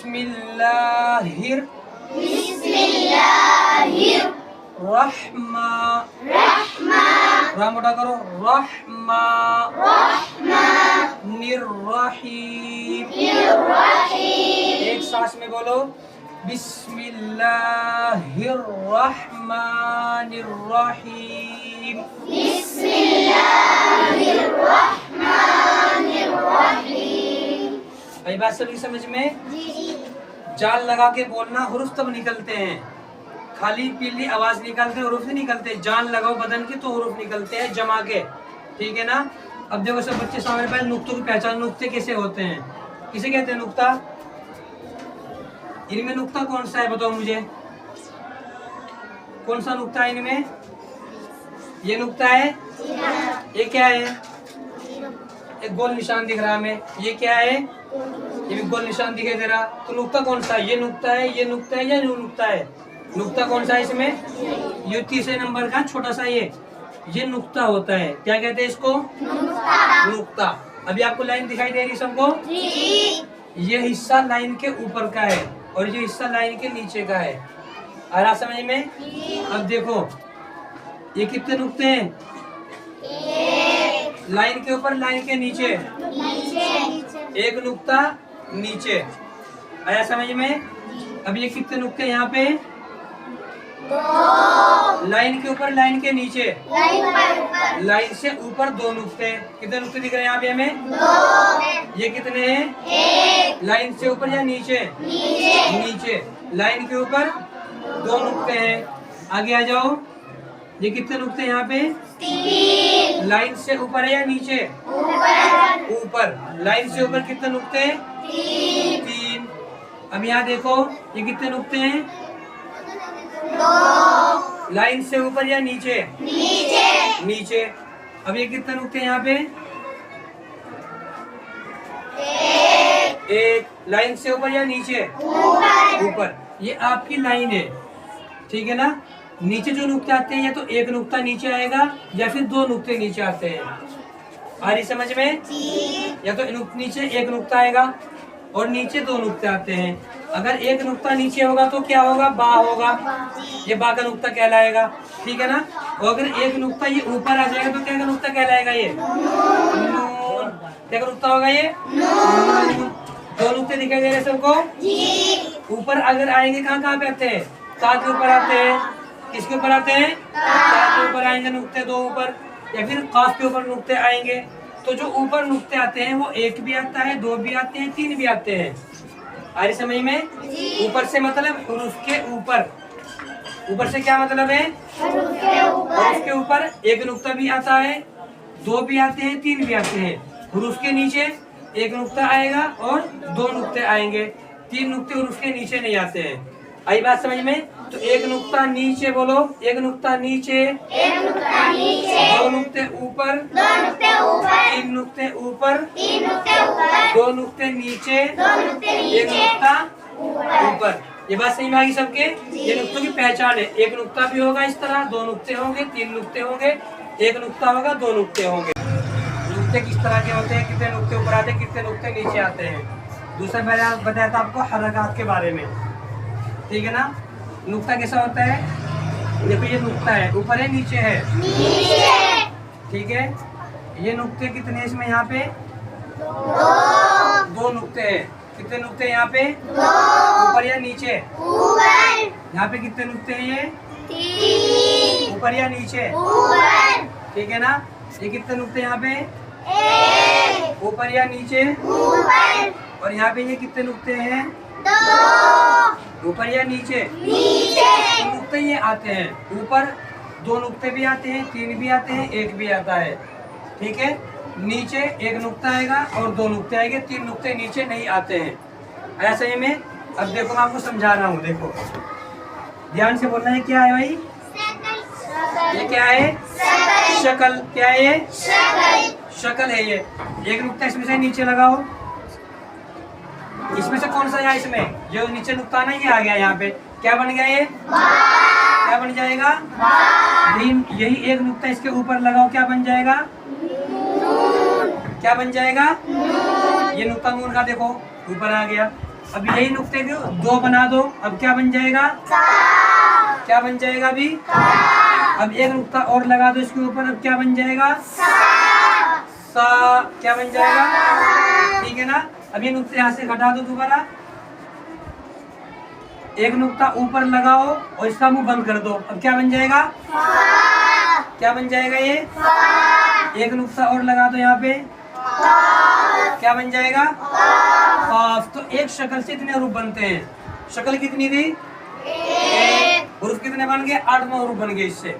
बिस्मिल्लाहिर रहमा रा मोटा करो रहमा निर्रहीम। एक सांस में बोलो बिस्मिल्लाहिर्रहमानिर्रहीम। भाई बात सभी समझ में? जान लगा के बोलना, हुरूफ तब निकलते हैं। खाली पीली आवाज निकालते हैं हुरूफ नहीं निकलते। जान लगाओ बदन की तो हुरूफ निकलते हैं जमा के, ठीक है ना। अब देखो सब बच्चे सामने पहले नुक्तों की पहचान। नुक्ते कैसे होते हैं, किसे कहते हैं नुक्ता? इनमें नुक्ता कौन सा है बताओ मुझे, कौन सा नुक्ता है इनमें? ये नुक्ता है। ये क्या है? एक गोल निशान दिख रहा है हमें। ये क्या है? ये भी गोल निशान दिखाई दे रहा। तो नुक्ता कौन सा है? ये नुक्ता है, ये नुक्ता है या न्यू नुक्ता है? नुक्ता कौन सा है इसमें? ये तीसरे नंबर का छोटा सा ये नुक्ता होता है। क्या कहते हैं इसको? नुक्ता। अभी आपको लाइन दिखाई दे रही सबको? ये हिस्सा लाइन के ऊपर का है और ये हिस्सा लाइन के नीचे का है। आ रहा समझ में? अब देखो ये कितने नुक्ते हैं? लाइन के ऊपर लाइन के नीचे एक नुक्ता नीचे। आया समझ में? अब ये कितने नुक्ते यहाँ पे? लाइन के ऊपर लाइन के नीचे लाइन से ऊपर दो नुक्ते। कितने नुक्ते दिख रहे हैं यहाँ पे हमें? ये कितने हैं? लाइन से ऊपर या नीचे? नीचे। लाइन के ऊपर दो नुक्ते हैं। आगे आ जाओ। ये कितने नुक्ते यहाँ पे? लाइन से ऊपर है या नीचे? ऊपर। लाइन से ऊपर कितने नुक्ते? तीन। अब यहाँ देखो ये कितने नुक्ते हैं? लाइन से ऊपर या नीचे? नीचे। अब ये कितने नुक्ते यहाँ पे? एक। लाइन से ऊपर या नीचे? ऊपर। ये आपकी लाइन है, ठीक है ना। नीचे जो नुक्ते आते हैं या तो एक नुक्ता नीचे आएगा या फिर दो नुक्ते नीचे आते हैं। आ रही समझ में? या तो नीचे एक नुक्ता आएगा और नीचे दो नुक्ते आते हैं। अगर एक नुक्ता नीचे होगा तो क्या होगा? बा होगा। ये बा का नुक्ता कहलाएगा, ठीक है ना। और अगर एक नुक्ता ये ऊपर आ जाएगा तो क्या का नुक्ता कहलाएगा? ये नून। क्या का नुक्ता होगा? ये नून। दो नुक्ते दिखाई दे रहे हैं सबको? ऊपर अगर आएंगे कहाँ कहाँ पे आते हैं? ता के ऊपर आते हैं। किसके ऊपर आते हैं? ता के ऊपर आएंगे नुक्ते दो ऊपर, या फिर काफ के ऊपर नुक्ते आएंगे। तो जो ऊपर नुक्ते आते हैं वो एक भी आता है, दो भी आते हैं, तीन भी आते हैं। आ रही समझ में? ऊपर से मतलब हुरूफ के ऊपर। ऊपर से क्या मतलब है? हुरूफ के ऊपर एक नुक्ता भी आता है, दो भी आते हैं, तीन भी आते हैं। हुरूफ के नीचे एक नुक्ता आएगा और दो नुक्ते आएंगे। तीन नुक्ते हुरूफ के नीचे नहीं आते हैं। आई बात समझ में? तो एक नुक्ता नीचे बोलो। एक नुक्ता नीचे, दो नुक्ते ऊपर, तीन नुक्ते ऊपर, दो नुक्ते नीचे, एक नुक्ता ऊपर। ये बात सही में आ गई सबके? ये नुक्तों की पहचान है। एक नुक्ता भी होगा इस तरह, दो नुक्ते होंगे, तीन नुक्ते होंगे, एक नुक्ता होगा, दो नुक्ते होंगे। नुक्ते किस तरह के होते हैं? कितने नुक्ते ऊपर आते हैं, कितने नुक्ते नीचे आते हैं। दूसरा मैंने बताया था आपको हरकत के बारे में, ठीक है ना। नुक्ता कैसा होता है? देखो ये नुक्ता है, ऊपर है नीचे है? ठीक है। ये नुक्ते कितने हैं इसमें? यहाँ पे दो नुक्ते हैं। कितने नुक्ते हैं यहाँ पे? ऊपर या नीचे? यहाँ पे कितने नुक्ते हैं? ये ऊपर या नीचे? ठीक है ना। ये कितने नुक्ते यहाँ पे? ऊपर या नीचे? और यहाँ पे ये कितने नुक्ते हैं? ऊपर या नीचे? तो नुक्ते ये आते हैं। ऊपर दो नुक्ते भी आते हैं, तीन भी आते हैं, एक भी आता है, ठीक है। नीचे एक नुक्ता आएगा और दो नुक्ते आएंगे, तीन नुक्ते नीचे नहीं आते हैं। ऐसा ही में अब देखो मैं आपको समझा रहा हूँ। देखो ध्यान से बोलना है। क्या है भाई? ये क्या है? शक्ल। क्या है ये? शक्ल है ये। एक नुक्ता इसमें से नीचे लगाओ। इसमें से कौन सा है? इसमें जो नीचे नुक्ता ना ये आ गया। यहाँ पे क्या बन गया? ये क्या बन जाएगा? यही एक नुक्ता इसके ऊपर लगाओ, क्या बन जाएगा? क्या बन जाएगा? ये नुक्ता नून का देखो ऊपर आ गया। अब यही नुक्ते को दो बना दो, अब क्या बन जाएगा? क्या बन जाएगा अभी? अब एक नुक्ता और लगा दो इसके ऊपर, अब क्या बन जाएगा? सा। क्या बन जाएगा? ठीक है ना। अब ये नुक्ते यहाँ से घटा दो दोबारा, एक नुक्ता ऊपर लगाओ और इसका मुंह बंद कर दो, अब क्या बन जाएगा? क्या बन जाएगा ये? एक नुक्ता और लगा दो यहाँ पे, क्या बन जाएगा? काफ। तो एक शक्ल से इतने हरूफ बनते हैं। शक्ल कितनी थी? हरूफ कितने बन गए? 8 हरूफ बन गए इससे,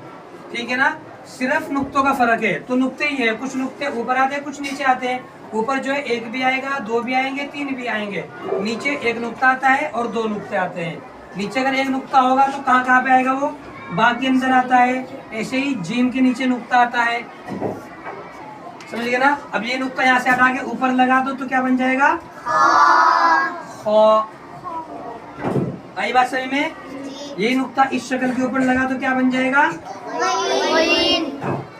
ठीक है ना। सिर्फ नुक्तों का फर्क है, तो नुक्ते ही है, कुछ नुक्ते ऊपर आते हैं कुछ नीचे आते हैं। ऊपर जो है एक भी आएगा, दो भी आएंगे, तीन भी आएंगे। नीचे एक नुक्ता आता है और दो नुक्ते आते हैं। नीचे अगर एक नुक्ता होगा तो कहाँ कहाँ पे आएगा वो? बा के अंदर आता है। ऐसे ही जीम के नीचे नुक्ता आता है, समझ गए ना। अब ये नुक्ता यहाँ से हटा के ऊपर लगा दो तो क्या बन जाएगा? खा। आई बात समझ में? यही नुक्ता इस शक्ल के ऊपर लगा तो क्या बन जाएगा?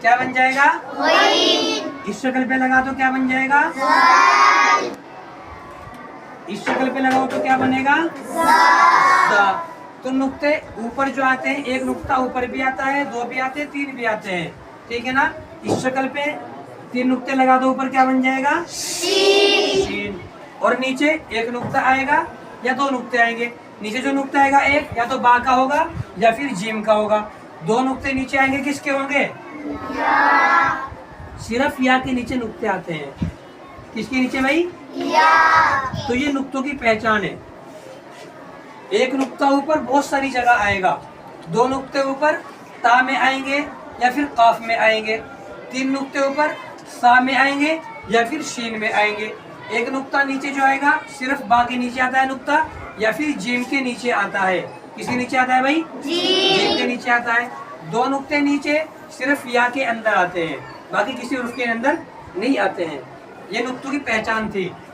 क्या बन जाएगा? इस शक्ल पे लगा तो क्या बन जाएगा? इस शक्ल पे लगाओ तो क्या बनेगा? तो नुक्ते ऊपर जो आते हैं, एक नुक्ता ऊपर भी आता है, दो भी आते हैं, तीन भी आते हैं, ठीक है ना। इस शक्ल पे 3 नुक्ते लगा दो, ऊपर क्या बन जाएगा? शीन। और नीचे एक नुक्ता आएगा या 2 नुक्ते आएंगे। नीचे जो नुक्ता आएगा एक या तो बा का होगा या फिर जीम का होगा। 2 नुक्ते नीचे आएंगे, किसके होंगे? सिर्फ या के नीचे नुक्ते आते हैं। किसके नीचे भाई? या। तो ये नुक्तों की पहचान है। एक नुक्ता ऊपर बहुत सारी जगह आएगा, 2 नुक्ते ऊपर ता में आएंगे या फिर काफ में आएंगे, 3 नुक्ते ऊपर सा में आएंगे या फिर शीन में आएंगे। एक नुक्ता नीचे जो आएगा सिर्फ बा के नीचे आता है नुक्ता, या फिर जीम के नीचे आता है। किसके नीचे आता है भाई? जीम के नीचे आता है। 2 नुक्ते नीचे सिर्फ या के अंदर आते हैं, बाकी किसी उर्फ के अंदर नहीं आते हैं। ये नुक्तों की पहचान थी।